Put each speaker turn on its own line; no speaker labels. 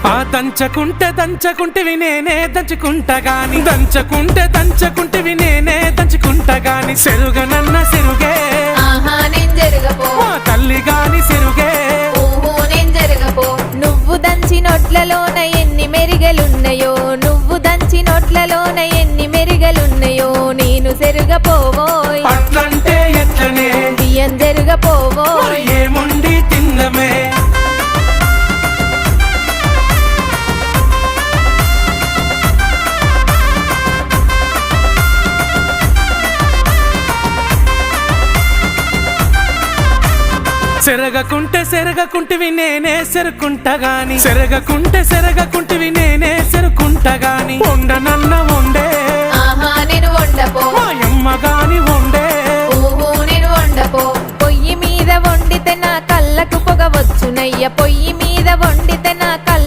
ఆ దంచకుంటే నేనే దంచుకుంటా గాని దంచకుంటే నేనే దంచుకుంటా గాని సెరుగనన్న సెరుగే
ఆహా నేను జరగపో
మా తల్లి గాని సెరుగే
ఓహో నేను జరగపో నువ్వు దంచి నోట్లలోన ఎన్ని మెరిగలున్నాయో నువ్వు దంచి నోట్లలోన ఎన్ని మెరిగలున్నాయో నేను సెరుగపోవోయ్
అట్లంటే ఎట్లనే
బియ్యం జరగపోవోయ్
ఏముండి తిన్నమే సెరగకుంటివి నేనే సెరుకుంటా గాని సెరగకుంటివి నేనే సెరుకుంటా గాని వండనన్న వండే
ఆహా నేను వండపో
మాయమ్మ గాని వండే
ఓహో నేను వండపో పొయ్యి మీద వండితే నా కళ్ళకు పొగ వచ్చునయ్య పొయ్యి మీద వండితే నా